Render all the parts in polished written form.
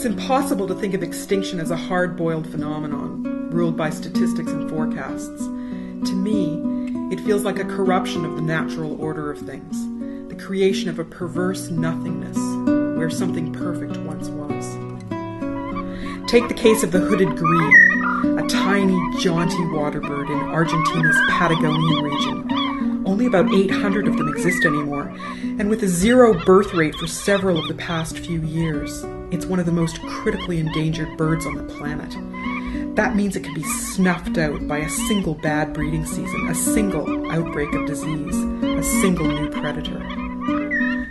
It's impossible to think of extinction as a hard-boiled phenomenon, ruled by statistics and forecasts. To me, it feels like a corruption of the natural order of things, the creation of a perverse nothingness where something perfect once was. Take the case of the hooded grebe, a tiny, jaunty water bird in Argentina's Patagonian region. Only about 800 of them exist anymore, and with a zero birth rate for several of the past few years, it's one of the most critically endangered birds on the planet. That means it can be snuffed out by a single bad breeding season, a single outbreak of disease, a single new predator.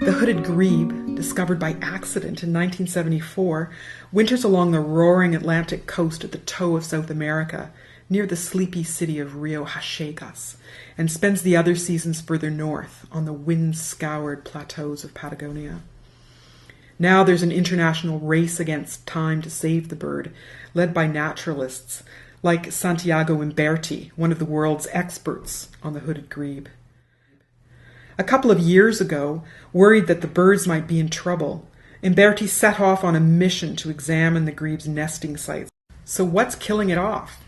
The hooded grebe, discovered by accident in 1974, winters along the roaring Atlantic coast at the toe of South America, near the sleepy city of Rio Hachegas, and spends the other seasons further north on the wind-scoured plateaus of Patagonia. Now there's an international race against time to save the bird, led by naturalists like Santiago Imberti, one of the world's experts on the hooded grebe. A couple of years ago, worried that the birds might be in trouble, Imberti set off on a mission to examine the grebe's nesting sites. So what's killing it off?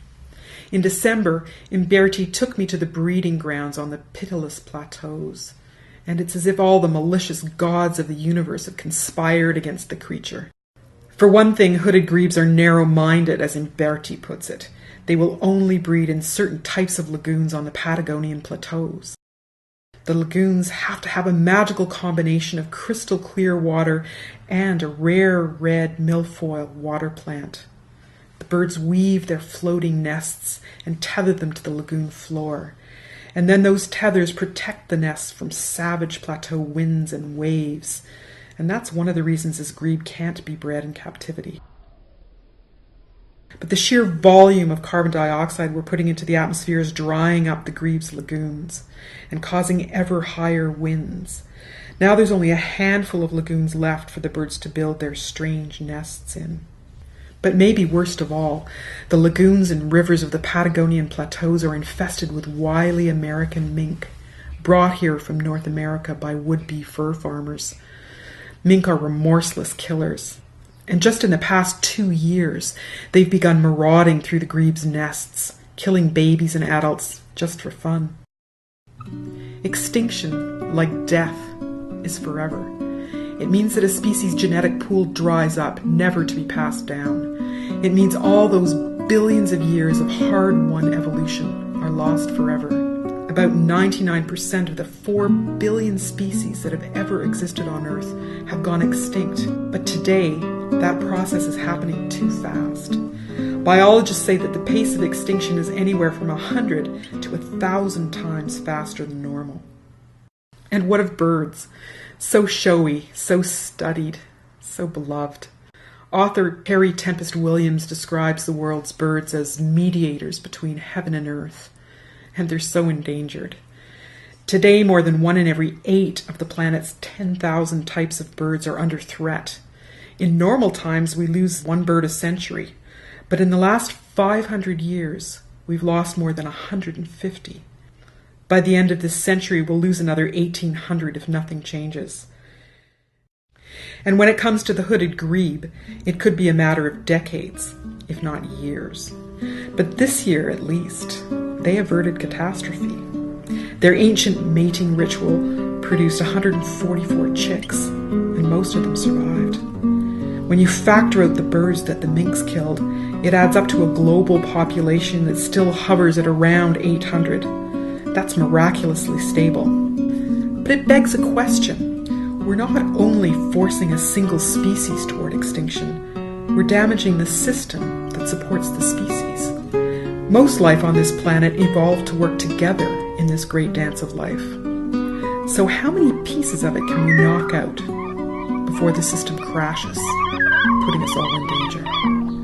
In December, Imberti took me to the breeding grounds on the pitiless plateaus, and it's as if all the malicious gods of the universe have conspired against the creature. For one thing, hooded grebes are narrow-minded, as Imberti puts it. They will only breed in certain types of lagoons on the Patagonian plateaus. The lagoons have to have a magical combination of crystal clear water and a rare red milfoil water plant. The birds weave their floating nests and tether them to the lagoon floor. And then those tethers protect the nests from savage plateau winds and waves. And that's one of the reasons this grebe can't be bred in captivity. But the sheer volume of carbon dioxide we're putting into the atmosphere is drying up the grebe's lagoons and causing ever higher winds. Now there's only a handful of lagoons left for the birds to build their strange nests in. But maybe worst of all, the lagoons and rivers of the Patagonian plateaus are infested with wily American mink, brought here from North America by would-be fur farmers. Mink are remorseless killers, and just in the past 2 years, they've begun marauding through the grebe's nests, killing babies and adults just for fun. Extinction, like death, is forever. It means that a species' genetic pool dries up, never to be passed down. It means all those billions of years of hard-won evolution are lost forever. About 99% of the 4 billion species that have ever existed on Earth have gone extinct. But today, that process is happening too fast. Biologists say that the pace of extinction is anywhere from 100 to 1,000 times faster than normal. And what of birds? So showy, so studied, so beloved. Author Harry Tempest Williams describes the world's birds as mediators between heaven and earth, and they're so endangered. Today, more than 1 in every 8 of the planet's 10,000 types of birds are under threat. In normal times, we lose 1 bird a century, but in the last 500 years, we've lost more than 150. By the end of this century, we'll lose another 1,800 if nothing changes. And when it comes to the hooded grebe, it could be a matter of decades, if not years. But this year, at least, they averted catastrophe. Their ancient mating ritual produced 144 chicks, and most of them survived. When you factor out the birds that the minks killed, it adds up to a global population that still hovers at around 800. That's miraculously stable. But it begs a question. We're not only forcing a single species toward extinction, we're damaging the system that supports the species. Most life on this planet evolved to work together in this great dance of life. So how many pieces of it can we knock out before the system crashes, putting us all in danger?